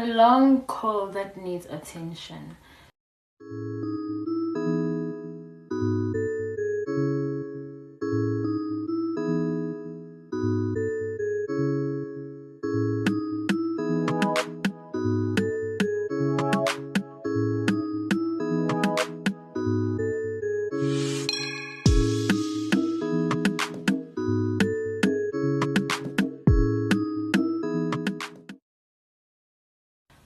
A long call that needs attention.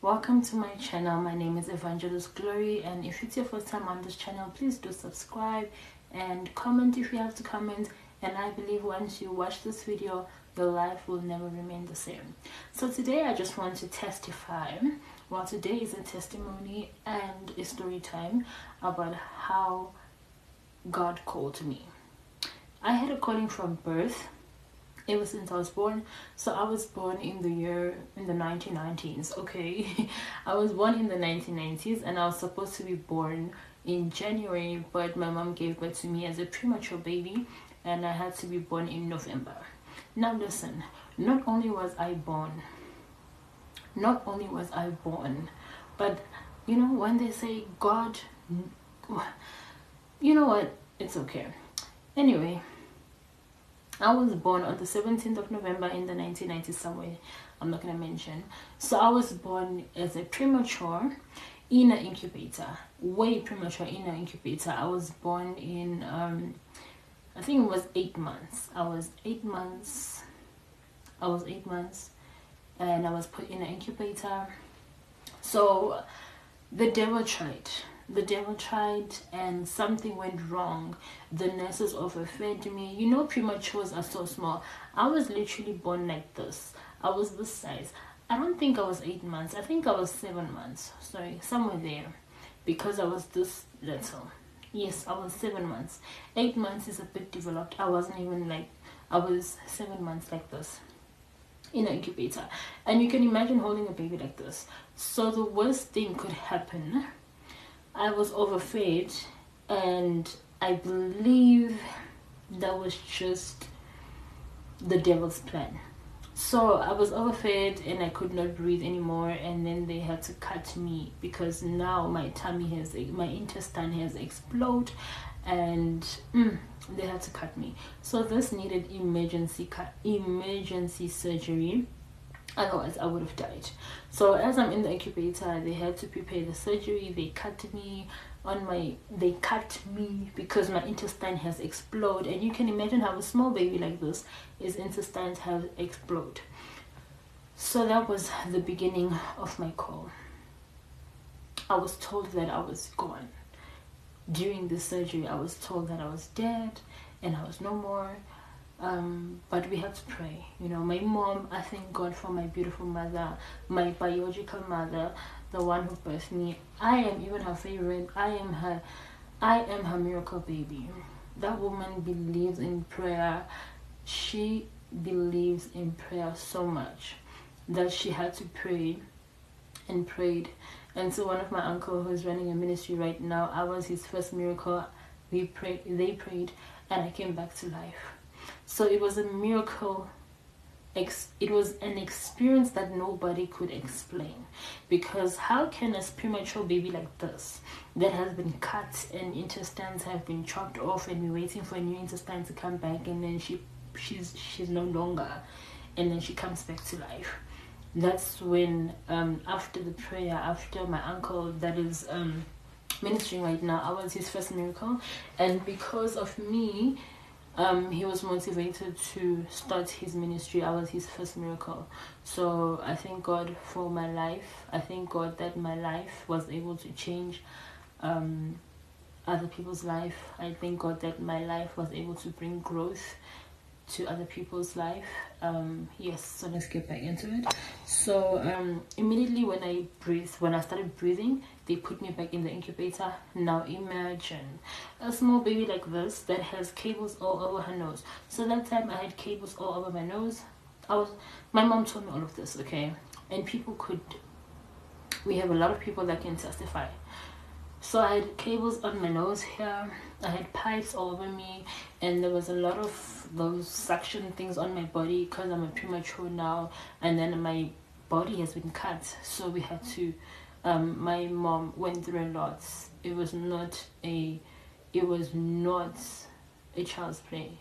Welcome to my channel. My name is Evangelist Glory, and if it's your first time on this channel, please do subscribe and comment if you have to comment. And I believe once you watch this video, your life will never remain the same. So today I just want to testify. Well, today is a testimony and a story time about how God called me. I had a calling from birth ever since I was born. So I was born in the 1990s. Okay, I was born in the 1990s, and I was supposed to be born in January, but my mom gave birth to me as a premature baby, and I had to be born in November. Now listen, not only was I born, but you know, when they say God, you know what, it's okay. Anyway, I was born on the 17th of November in the 1990s somewhere. I'm not going to mention. So I was born as a premature in an incubator. Way premature in an incubator. I was born in, I think it was 8 months. I was 8 months. And I was put in an incubator. So the devil tried and something went wrong. The nurses overfed me. You know, prematures are so small. I was literally born like this. I was this size. I don't think I was 8 months. I think I was 7 months. Sorry, somewhere there, because I was this little. Yes, I was 7 months. 8 months is a bit developed. I wasn't even like, I was 7 months like this in an incubator. And you can imagine holding a baby like this. So the worst thing could happen. I was overfed, and I believe that was just the devil's plan. So I was overfed and I could not breathe anymore, and then they had to cut me because now my intestine has exploded, and they had to cut me. So this needed emergency surgery. Otherwise I would have died. So as I'm in the incubator, they had to prepare the surgery. They cut me because my intestine has exploded, and you can imagine how a small baby like this, his intestines have exploded. So that was the beginning of my call. I was told that I was gone. During the surgery, I was told that I was dead and I was no more. But we had to pray. You know, my mom, I thank God for my beautiful mother, my biological mother, the one who birthed me. I am even her favorite. I am her miracle baby. That woman believes in prayer. She believes in prayer so much that she had to pray and prayed. And so one of my uncles who's running a ministry right now, I was his first miracle. They prayed, and I came back to life. So it was a miracle. It was an experience that nobody could explain, because how can a premature baby like this, that has been cut and intestines have been chopped off, and we're waiting for a new intestine to come back, and then she's no longer, and then she comes back to life. That's when after the prayer, after my uncle that is ministering right now, I was his first miracle. And because of me, he was motivated to start his ministry. I was his first miracle. So I thank God for my life. I thank God that my life was able to change other people's life. I thank God that my life was able to bring growth to other people's life. Yes, so let's get back into it. So immediately when I started breathing, they put me back in the incubator. Now imagine a small baby like this that has cables all over her nose. So that time I had cables all over my nose. My mom told me all of this, okay? And we have a lot of people that can testify. So I had cables on my nose here, I had pipes all over me, and there was a lot of those suction things on my body because I'm a premature now. And then my body has been cut. So we had to, my mom went through a lot. It was not a child's play.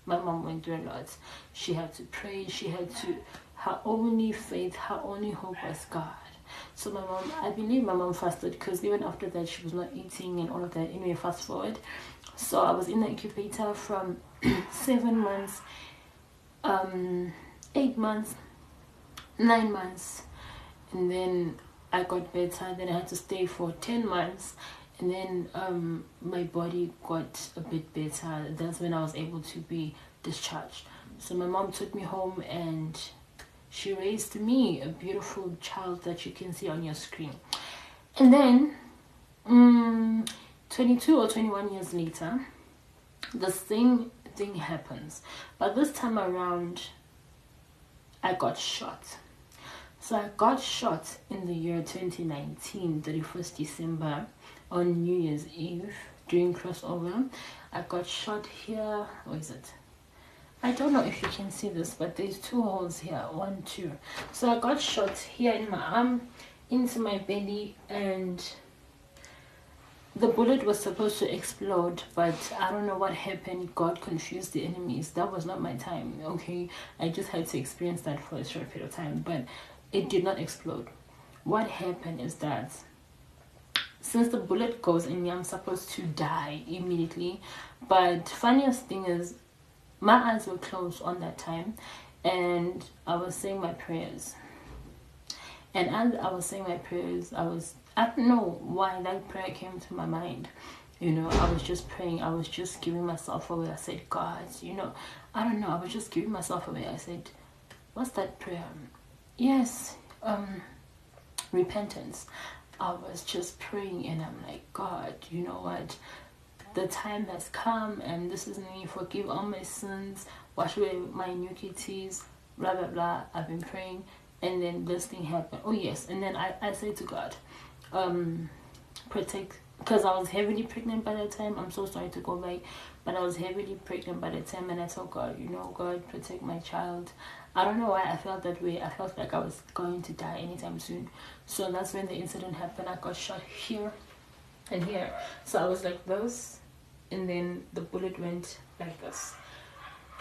My mom went through a lot. She had to pray. She had to, her only faith, her only hope was God. So my mom, I believe my mom fasted, because even after that she was not eating and all of that. Anyway, fast forward. So I was in the incubator from 7 months, 8 months, 9 months, and then I got better. Then I had to stay for 10 months, and then my body got a bit better. That's when I was able to be discharged. So my mom took me home and she raised me, a beautiful child that you can see on your screen. And then 22 or 21 years later, the same thing happens, but this time around I got shot. So I got shot in the year 2019, 31st December, on New Year's Eve during crossover. I got shot here. What is it? I don't know if you can see this, but there's 2 holes here, 1, 2. So I got shot here in my arm, into my belly, and the bullet was supposed to explode, but I don't know what happened. God confused the enemies. That was not my time, okay? I just had to experience that for a short period of time, but it did not explode. What happened is that since the bullet goes in me, I'm supposed to die immediately. But funniest thing is, my eyes were closed on that time, and I was saying my prayers. And as I was saying my prayers, I don't know why that prayer came to my mind. You know, I was just praying. I was just giving myself away. I said, God, you know, I don't know. I was just giving myself away. I said, what's that prayer? Yes, repentance. I was just praying, and I'm like, God, you know what? The time has come, and this is me. Forgive all my sins. Wash away my iniquities. Blah, blah, blah. I've been praying. And then this thing happened. Oh, yes. And then I said to God, protect, because I was heavily pregnant by that time. I'm so sorry to go back, but I was heavily pregnant by that time, and I told God, you know, God, protect my child. I don't know why I felt that way. I felt like I was going to die anytime soon. So that's when the incident happened. I got shot here and here. So I was like this, and then the bullet went like this,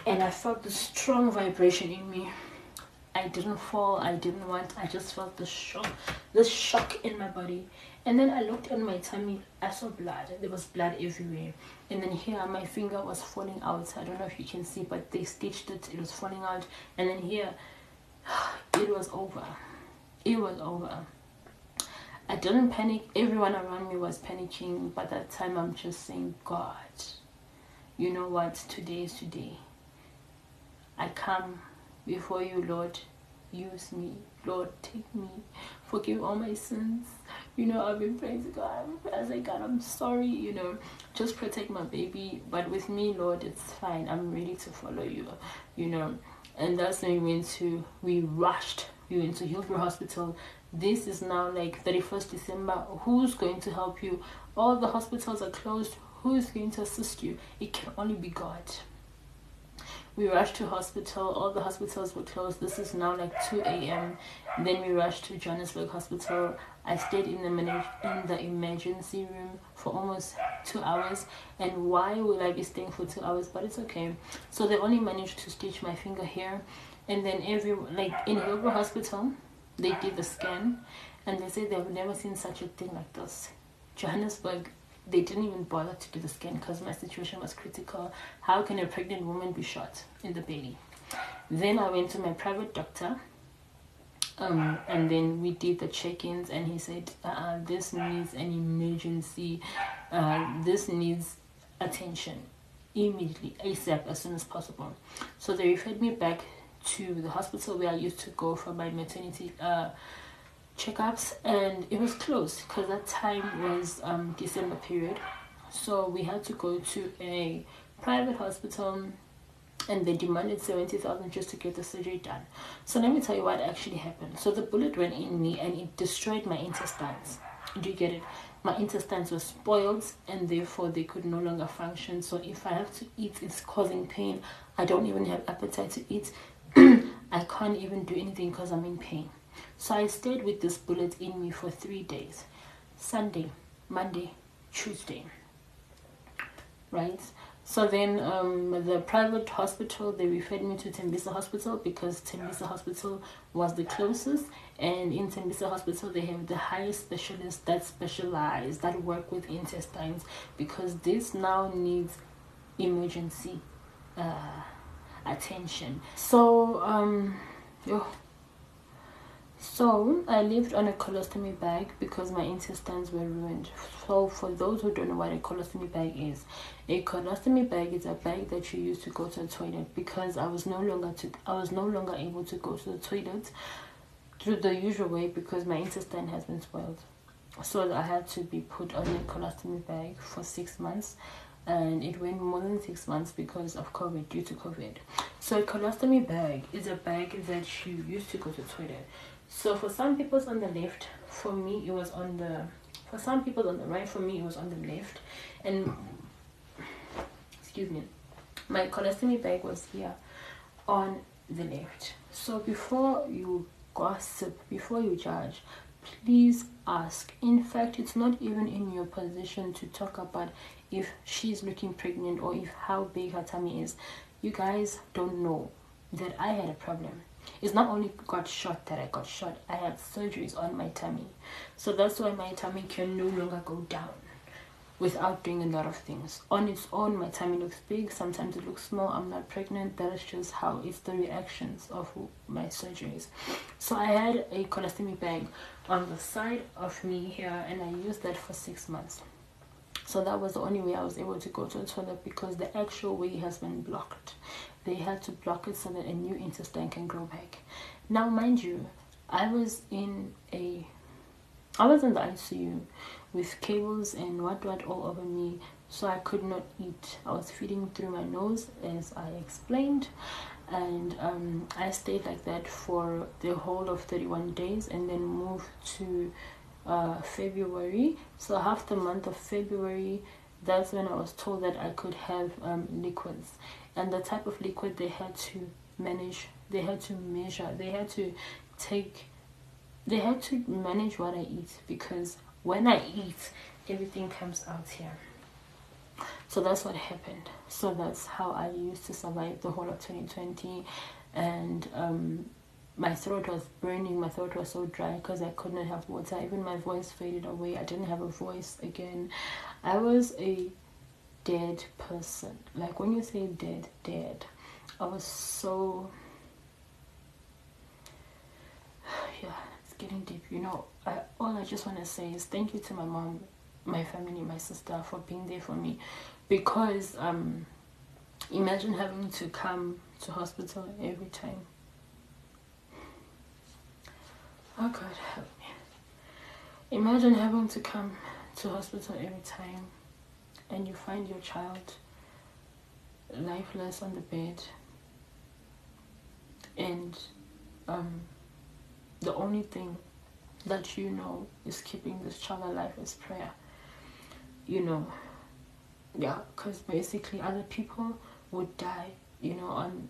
and I felt the strong vibration in me. I didn't fall, I didn't want, I just felt the shock in my body. And then I looked at my tummy, I saw blood. There was blood everywhere. And then here, my finger was falling out. I don't know if you can see, but they stitched it. It was falling out. And then here, it was over. It was over. I didn't panic. Everyone around me was panicking. But that time, I'm just saying, God, you know what? Today is today. I come before you, Lord. Use me, Lord. Take me. Forgive all my sins. You know, I've been praying to God. I was like, God, I'm sorry. You know, just protect my baby. But with me, Lord, it's fine. I'm ready to follow you. You know, and that's when we rushed. We went to Hillbrow Hospital. This is now like 31st December. Who's going to help you? All the hospitals are closed. Who is going to assist you? It can only be God. We rushed to hospital. All the hospitals were closed. This is now like 2 a.m. Then we rushed to Johannesburg Hospital. I stayed in the emergency room for almost 2 hours. And why will I be staying for 2 hours? But it's okay. So they only managed to stitch my finger here. And then in Hillbrow Hospital, they did the scan. And they said they've never seen such a thing like this. Johannesburg, they didn't even bother to do the scan because my situation was critical. How can a pregnant woman be shot in the belly? Then I went to my private doctor, and then we did the check-ins, and he said, this needs an emergency. This needs attention immediately, ASAP, as soon as possible. So they referred me back to the hospital where I used to go for my maternity checkups, and it was closed because that time was December period. So we had to go to a private hospital, and they demanded 70,000 just to get the surgery done. So let me tell you what actually happened. So the bullet went in me and it destroyed my intestines. Do you get it? My intestines were spoiled, and therefore they could no longer function. So if I have to eat, it's causing pain. I don't even have appetite to eat. I can't even do anything because I'm in pain. So I stayed with this bullet in me for 3 days. Sunday, Monday, Tuesday. Right? So then the private hospital, they referred me to Tembisa Hospital because Tembisa Hospital was the closest, and in Tembisa Hospital they have the highest specialists that specialize, that work with intestines, because this now needs emergency attention. So so I lived on a colostomy bag because my intestines were ruined. So for those who don't know what a colostomy bag is a bag that you use to go to the toilet, because I was no longer able to go to the toilet through the usual way because my intestine has been spoiled. So I had to be put on a colostomy bag for 6 months, and it went more than 6 months because of COVID, due to COVID. So a colostomy bag is a bag that you use to go to the toilet. So for some people it's on the left, for me it was on the, for some people on the right, for me it was on the left. And excuse me, my colostomy bag was here on the left. So before you gossip, before you judge, please ask. In fact, it's not even in your position to talk about if she's looking pregnant or if how big her tummy is. You guys don't know that I had a problem. It's not only got shot that I got shot, I had surgeries on my tummy. So that's why my tummy can no longer go down without doing a lot of things. On its own, my tummy looks big, sometimes it looks small. I'm not pregnant. That is just how it's the reactions of my surgeries. So I had a colostomy bag on the side of me here, and I used that for 6 months. So that was the only way I was able to go to the toilet, because the actual way has been blocked. They had to block it so that a new intestine can grow back. Now, mind you, I was in the ICU with cables and what all over me, so I could not eat. I was feeding through my nose, as I explained, and I stayed like that for the whole of 31 days, and then moved to February. So half the month of February, that's when I was told that I could have liquids, and the type of liquid they had to manage, they had to measure, they had to manage what I eat, because when I eat, everything comes out here. So that's what happened. So that's how I used to survive the whole of 2020. And my throat was burning, my throat was so dry because I could not have water. Even my voice faded away. I didn't have a voice again. I was a dead person. Like, when you say dead, I was so, yeah, it's getting deep. You know, all I just want to say is thank you to my mom, my family, my sister, for being there for me. Because imagine having to come to hospital every time. Oh God, help me. Imagine having to come to hospital every time, and you find your child lifeless on the bed, and the only thing that you know is keeping this child alive is prayer. You know, yeah, because basically other people would die, you know, on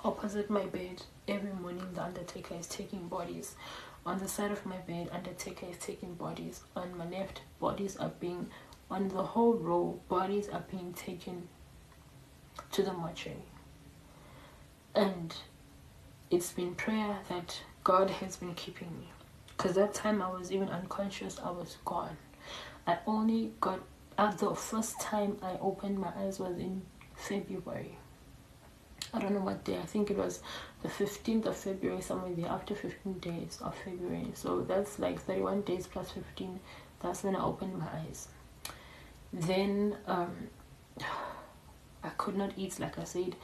opposite my bed. Every morning the undertaker is taking bodies. On the side of my bed, undertaker is taking bodies. On my left, bodies are being, on the whole row, bodies are being taken to the mortuary. And it's been prayer that God has been keeping me. Because that time I was even unconscious, I was gone. I only got, the first time I opened my eyes was in February. I don't know what day. I think it was the 15th of February, somewhere there, after 15 days of February. So that's like 31 days plus 15. That's when I opened my eyes. Then I could not eat, like I said.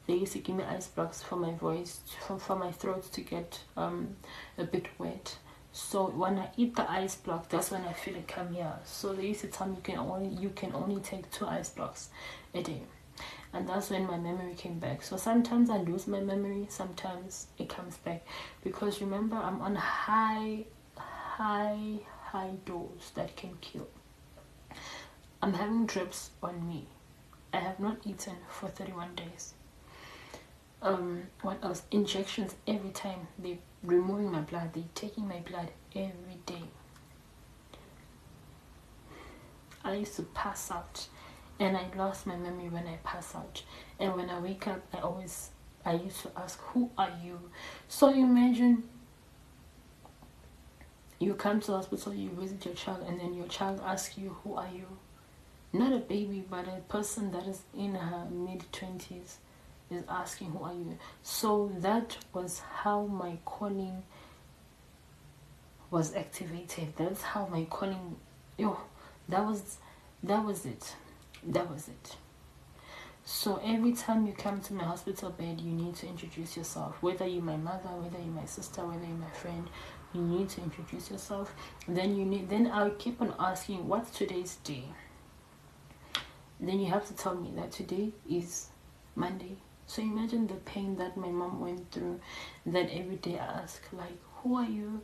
They used to give me ice blocks for my voice, for my throat to get a bit wet. So when I eat the ice block, that's when I feel it come here. So they used to tell me you can only take 2 ice blocks a day. And that's when my memory came back. So sometimes I lose my memory, sometimes it comes back. Because remember, I'm on high dose that can kill. I'm having drips on me. I have not eaten for 31 days. what else? Injections every time. They removing my blood. They taking my blood every day. I used to pass out, and I lost my memory when I pass out. And when I wake up, I used to ask, who are you? So imagine you come to the hospital, you visit your child, and then your child asks you, who are you? Not a baby, but a person that is in her mid-20s is asking, who are you? So that was how my calling was activated. That's how my calling, that was it. So every time you come to my hospital bed, you need to introduce yourself. Whether you're my mother, whether you're my sister, whether you're my friend, you need to introduce yourself. Then I'll keep on asking, what's today's day? Then you have to tell me that today is Monday. So imagine the pain that my mom went through, that every day I ask, like, who are you?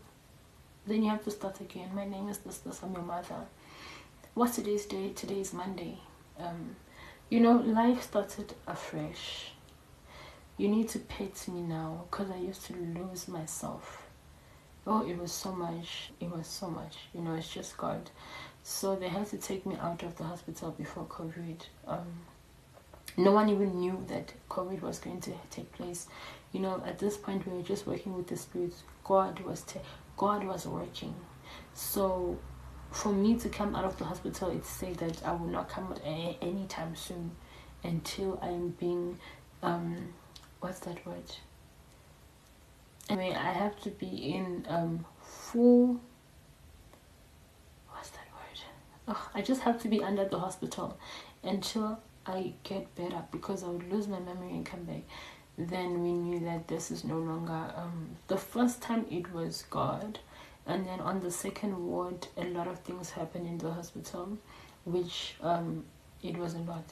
Then you have to start again. My name is this, I'm your mother. What's today's day? Today is Monday. Life started afresh. You need to pet me now, because I used to lose myself. It was so much. It's just God. So they had to take me out of the hospital before COVID. No one even knew that COVID was going to take place. At this point we were just working with the spirits. God was working. So for me to come out of the hospital, it said that I will not come out anytime soon until I am being what's that word? Anyway, I have to be in full, what's that word? I just have to be under the hospital until I get better, because I would lose my memory and come back. Then we knew that this is no longer the first time it was God, and then on the second ward a lot of things happened in the hospital, which it was a lot.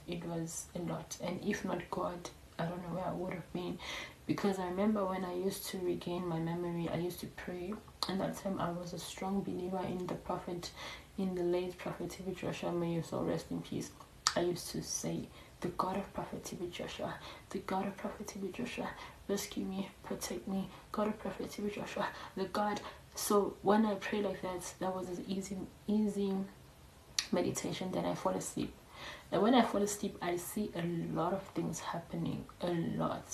And if not God, I don't know where I would have been, because I remember when I used to regain my memory, I used to pray, and that time I was a strong believer in the late Prophet T.B. Joshua, may your soul rest in peace. I used to say, the God of Prophet T.B. Joshua, the God of Prophet T.B. Joshua, rescue me, protect me, God of Prophet T.B. Joshua, the God. So when I pray like that, that was an easy meditation. Then I fall asleep. And when I fall asleep, I see a lot of things happening, a lot.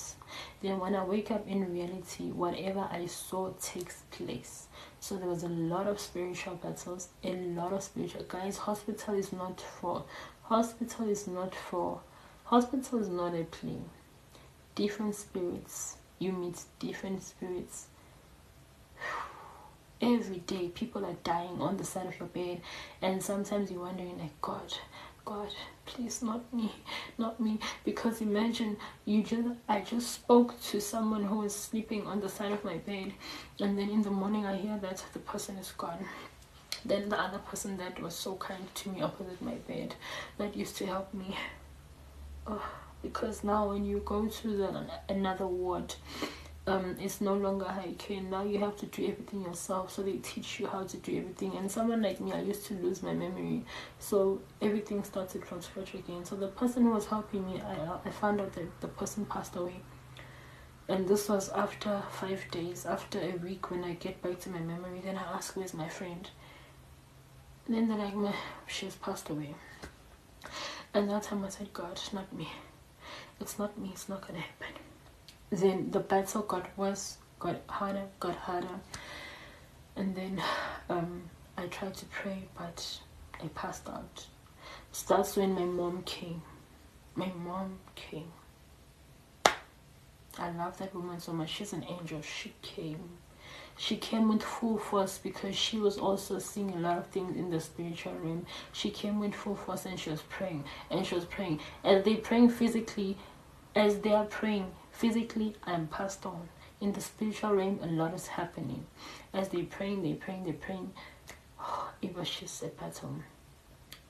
Then when I wake up in reality, whatever I saw takes place. So there was a lot of spiritual battles, guys. Hospital is not a play. Different spirits, you meet different spirits. Every day people are dying on the side of your bed, and sometimes you're wondering, like, God, please, not me, because imagine I just spoke to someone who was sleeping on the side of my bed, and then in the morning I hear that the person is gone. Then the other person that was so kind to me opposite my bed, that used to help me, because now when you go to another ward, it's no longer high care. Now you have to do everything yourself, so they teach you how to do everything. And someone like me, I used to lose my memory, so everything started from scratch again. So the person who was helping me, I found out that the person passed away, and this was after 5 days. After a week, when I get back to my memory, then I ask, where's my friend? And then they're like, she has passed away. And that time I said, God, not me, it's not me, it's not gonna happen. Then the battle got worse, got harder, and then I tried to pray, but I passed out. So that's when my mom came. I love that woman so much. She's an angel. She came with full force, because she was also seeing a lot of things in the spiritual realm. She came with full force, and she was praying, as they praying physically. As they are praying physically, I am passed on. In the spiritual realm, a lot is happening. As they're praying. It was just a battle.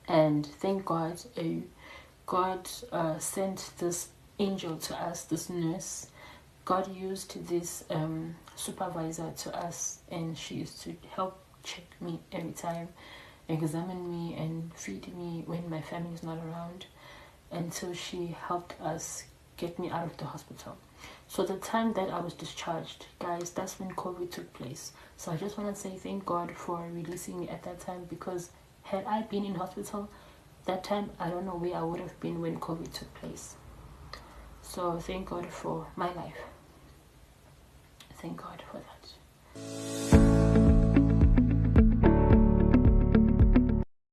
And thank God, God sent this angel to us, this nurse. God used this supervisor to us, and she used to help check me every time, examine me and feed me when my family is not around, until she helped us get me out of the hospital. So the time that I was discharged, guys, that's when COVID took place. So I just want to say thank God for releasing me at that time, because had I been in hospital that time, I don't know where I would have been when COVID took place. So thank God for my life. Thank God for that.